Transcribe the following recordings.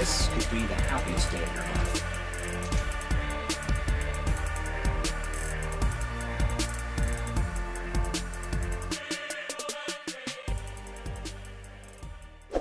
this could be the happiest day of your life.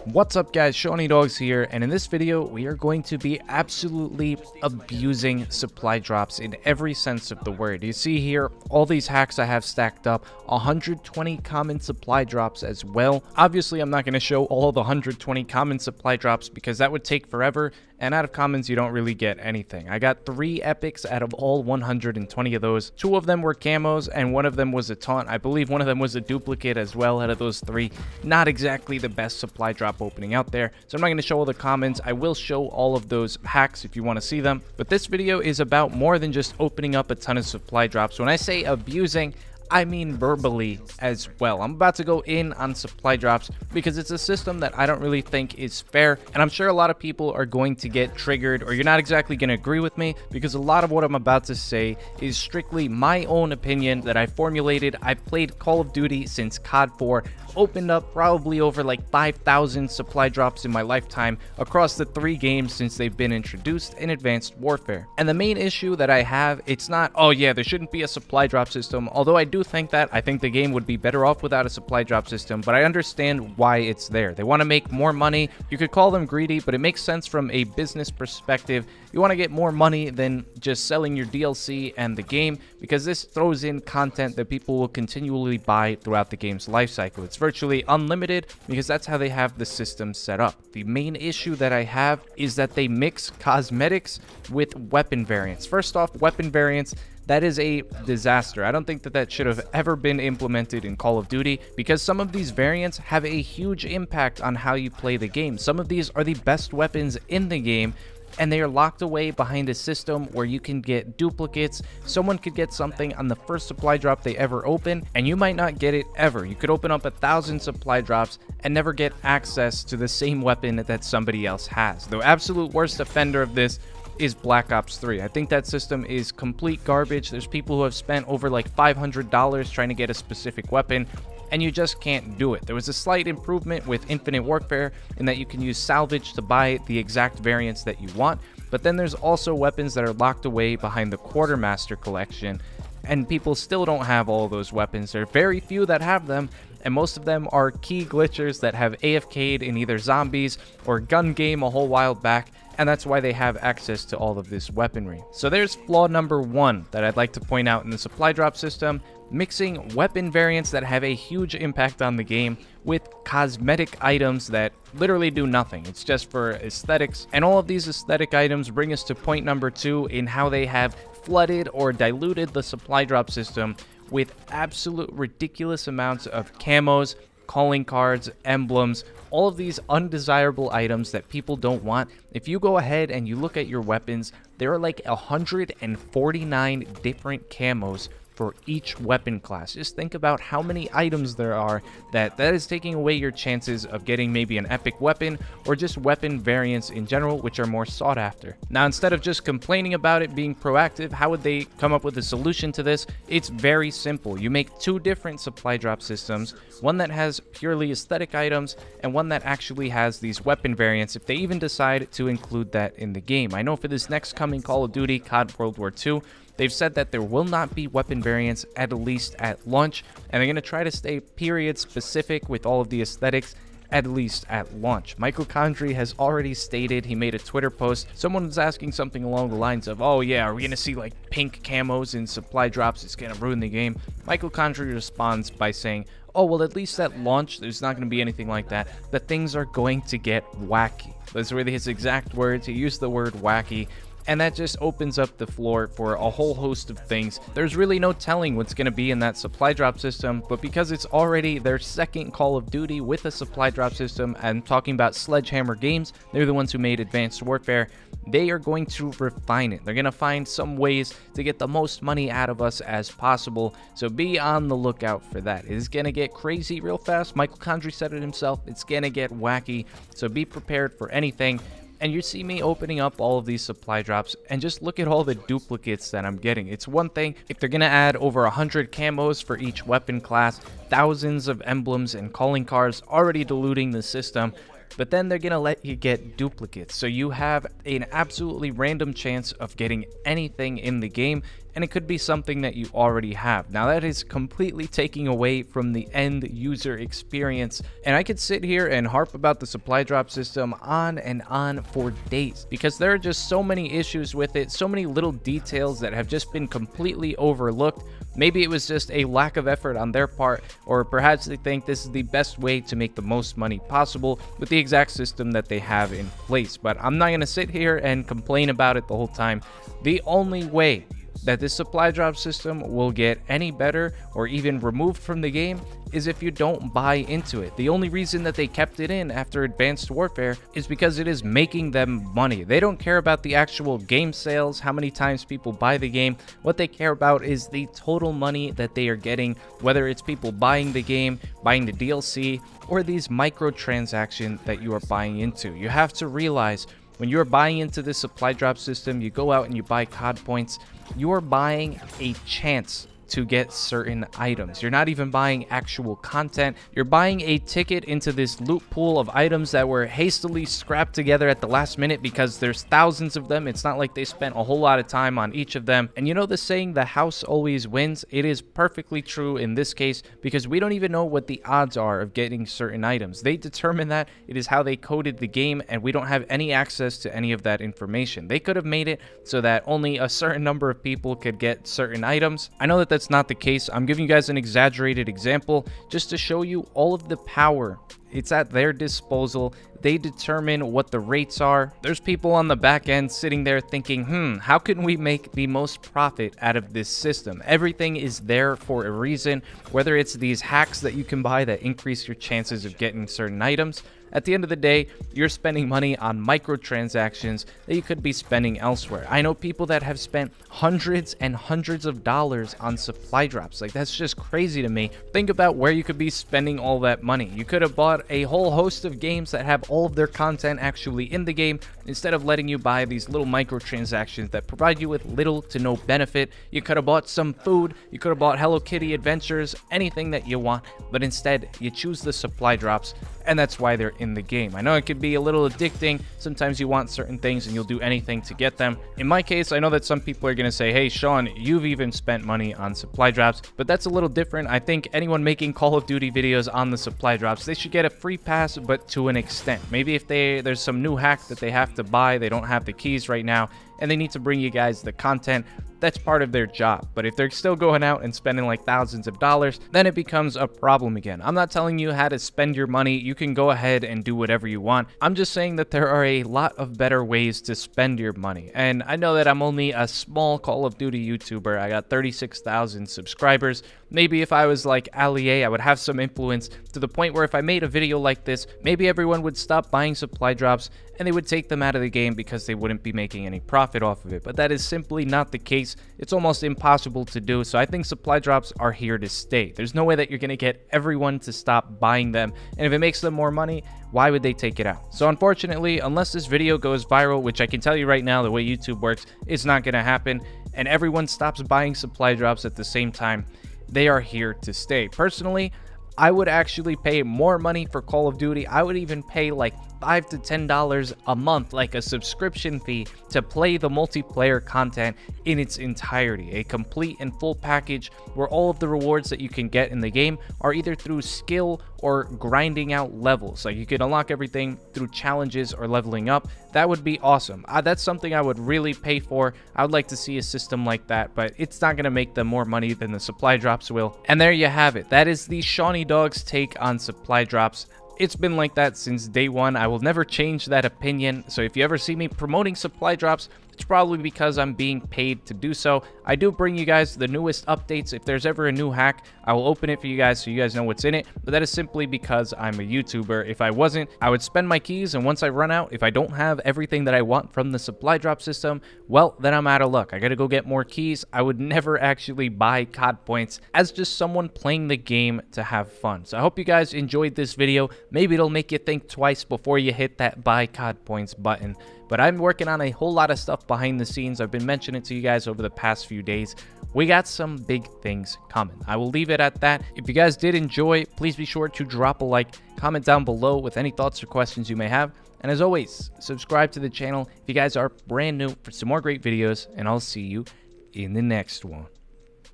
What's up guys, Shawnee Dogs here, and in this video we are going to be absolutely abusing supply drops in every sense of the word. You see here all these hacks I have stacked up, 120 common supply drops as well. Obviously I'm not going to show all of the 120 common supply drops because that would take forever, and out of commons you don't really get anything. I got 3 epics out of all 120 of those. 2 of them were camos and 1 of them was a taunt. I believe 1 of them was a duplicate as well. Out of those 3, not exactly the best supply drop opening out there, so I'm not going to show all the commons. I will show all of those hacks if you want to see them, but this video is about more than just opening up a ton of supply drops. When I say abusing, I mean verbally as well. I'm about to go in on supply drops because it's a system that I don't really think is fair, and I'm sure a lot of people are going to get triggered, or you're not exactly going to agree with me, because a lot of what I'm about to say is strictly my own opinion that I formulated. I've played Call of Duty since COD 4, opened up probably over like 5,000 supply drops in my lifetime across the 3 games since they've been introduced in Advanced Warfare. And the main issue that I have, it's not, oh yeah, there shouldn't be a supply drop system, although I do think that. I think the game would be better off without a supply drop system, but I understand why it's there. They want to make more money. You could call them greedy, but it makes sense from a business perspective. You want to get more money than just selling your DLC and the game, because this throws in content that people will continually buy throughout the game's life cycle. It's virtually unlimited because that's how they have the system set up. The main issue that I have is that they mix cosmetics with weapon variants. First off, weapon variants, that is a disaster. I don't think that should have ever been implemented in Call of Duty, because some of these variants have a huge impact on how you play the game. Some of these are the best weapons in the game, and they are locked away behind a system where you can get duplicates. Someone could get something on the first supply drop they ever open, and you might not get it ever. You could open up 1,000 supply drops and never get access to the same weapon that somebody else has. The absolute worst offender of this is Black Ops 3. I think that system is complete garbage. There's people who have spent over like $500 trying to get a specific weapon, and you just can't do it. There was a slight improvement with Infinite Warfare in that you can use salvage to buy the exact variants that you want, but then there's also weapons that are locked away behind the Quartermaster collection, and people still don't have all those weapons. There are very few that have them, and most of them are key glitchers that have AFK'd in either zombies or gun game a whole while back, and that's why they have access to all of this weaponry. So there's flaw number 1 that I'd like to point out in the supply drop system: mixing weapon variants that have a huge impact on the game with cosmetic items that literally do nothing. It's just for aesthetics, and all of these aesthetic items bring us to point number 2 in how they have flooded or diluted the supply drop system with absolute ridiculous amounts of camos, calling cards, emblems, all of these undesirable items that people don't want. If you go ahead and you look at your weapons, there are like 149 different camos for each weapon class. Just think about how many items there are. That is taking away your chances of getting maybe an epic weapon or just weapon variants in general, which are more sought after. Now, instead of just complaining about it, being proactive, how would they come up with a solution to this? It's very simple. You make 2 different supply drop systems, one that has purely aesthetic items and one that actually has these weapon variants, if they even decide to include that in the game. I know for this next coming Call of Duty, COD World War II, they've said that there will not be weapon variants, at least at launch, and they're going to try to stay period specific with all of the aesthetics, at least at launch. Microtransactions has already stated, he made a Twitter post, someone was asking something along the lines of, oh yeah, are we going to see like pink camos in supply drops? It's going to ruin the game. Microtransactions responds by saying, oh, well, at least at launch, there's not going to be anything like that. The things are going to get wacky. Those were his exact words. He used the word wacky. And that just opens up the floor for a whole host of things. There's really no telling what's going to be in that supply drop system, but because it's already their second Call of Duty with a supply drop system, and talking about Sledgehammer Games, they're the ones who made Advanced Warfare, they are going to refine it. They're going to find some ways to get the most money out of us as possible, so be on the lookout for that. It is going to get crazy real fast. Microtransactions said it himself. It's going to get wacky, so be prepared for anything. And you see me opening up all of these supply drops, and just look at all the duplicates that I'm getting. It's one thing if they're going to add over 100 camos for each weapon class, thousands of emblems and calling cards, already diluting the system. but then they're gonna let you get duplicates. So you have an absolutely random chance of getting anything in the game, and it could be something that you already have. Now that is completely taking away from the end user experience, and I could sit here and harp about the supply drop system on and on for days, because there are just so many issues with it, so many little details that have just been completely overlooked. Maybe it was just a lack of effort on their part, or perhaps they think this is the best way to make the most money possible with the exact system that they have in place. But I'm not going to sit here and complain about it the whole time. The only way that this supply drop system will get any better or even removed from the game is if you don't buy into it. The only reason that they kept it in after Advanced Warfare is because it is making them money. They don't care about the actual game sales, how many times people buy the game. What they care about is the total money that they are getting, whether it's people buying the game, buying the DLC, or these microtransactions that you are buying into. You have to realize, when you're buying into this supply drop system, you go out and you buy COD points, you're buying a chance to get certain items. You're not even buying actual content. You're buying a ticket into this loot pool of items that were hastily scrapped together at the last minute because there's thousands of them. It's not like they spent a whole lot of time on each of them. And you know the saying, the house always wins? It is perfectly true in this case, because we don't even know what the odds are of getting certain items. They determine that. It is how they coded the game, and we don't have any access to any of that information. They could have made it so that only a certain number of people could get certain items. I know that that's not the case. I'm giving you guys an exaggerated example just to show you all of the power. It's at their disposal. They determine what the rates are. There's people on the back end sitting there thinking, how can we make the most profit out of this system? Everything is there for a reason, whether it's these hacks that you can buy that increase your chances of getting certain items. At the end of the day, you're spending money on microtransactions that you could be spending elsewhere. I know people that have spent hundreds and hundreds of dollars on supply drops. Like, that's just crazy to me. Think about where you could be spending all that money. You could have bought a whole host of games that have all of their content actually in the game, instead of letting you buy these little microtransactions that provide you with little to no benefit. You could have bought some food, you could have bought Hello Kitty adventures, anything that you want, but instead you choose the supply drops, and that's why they're in the game. I know it could be a little addicting. Sometimes you want certain things and you'll do anything to get them. In my case, I know that some people are going to say, hey Sean, you've even spent money on supply drops, but that's a little different. I think anyone making Call of Duty videos on the supply drops, they should get a free pass, but to an extent. Maybe if there's some new hack that they have to buy, they don't have the keys right now, and they need to bring you guys the content, that's part of their job. But if they're still going out and spending like thousands of dollars, then it becomes a problem again. I'm not telling you how to spend your money. You can go ahead and do whatever you want. I'm just saying that there are a lot of better ways to spend your money. And I know that I'm only a small Call of Duty YouTuber. I got 36,000 subscribers. Maybe if I was like Ali A, I would have some influence to the point where if I made a video like this, maybe everyone would stop buying supply drops and they would take them out of the game because they wouldn't be making any profit off of it. But that is simply not the case. It's almost impossible to do. So I think supply drops are here to stay. There's no way that you're going to get everyone to stop buying them. And if it makes them more money, why would they take it out? So unfortunately, unless this video goes viral, which I can tell you right now, the way YouTube works, it's not going to happen, and everyone stops buying supply drops at the same time, they are here to stay. Personally, I would actually pay more money for Call of Duty. I would even pay like $5 to $10 a month, like a subscription fee, to play the multiplayer content in its entirety. A complete and full package where all of the rewards that you can get in the game are either through skill or grinding out levels. Like, you can unlock everything through challenges or leveling up. That would be awesome. That's something I would really pay for. I would like to see a system like that, but it's not going to make them more money than the supply drops will. And there you have it. That is the Shawnee Dog's take on supply drops. It's been like that since day one. I will never change that opinion. So if you ever see me promoting supply drops, it's probably because I'm being paid to do so. I do bring you guys the newest updates. If there's ever a new hack, I will open it for you guys so you guys know what's in it. But that is simply because I'm a YouTuber. If I wasn't, I would spend my keys, and once I run out, if I don't have everything that I want from the supply drop system, well, then I'm out of luck. I gotta go get more keys. I would never actually buy COD points as just someone playing the game to have fun. So I hope you guys enjoyed this video. Maybe it'll make you think twice before you hit that buy COD points button. But I'm working on a whole lot of stuff behind the scenes. I've been mentioning it to you guys over the past few few days. We got some big things coming. I will leave it at that. If you guys did enjoy, please be sure to drop a like, comment down below with any thoughts or questions you may have. And as always, subscribe to the channel if you guys are brand new for some more great videos, and I'll see you in the next one.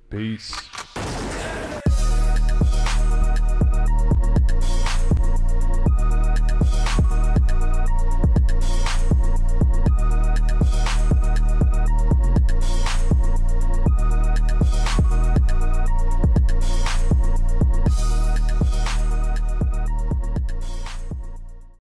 Peace.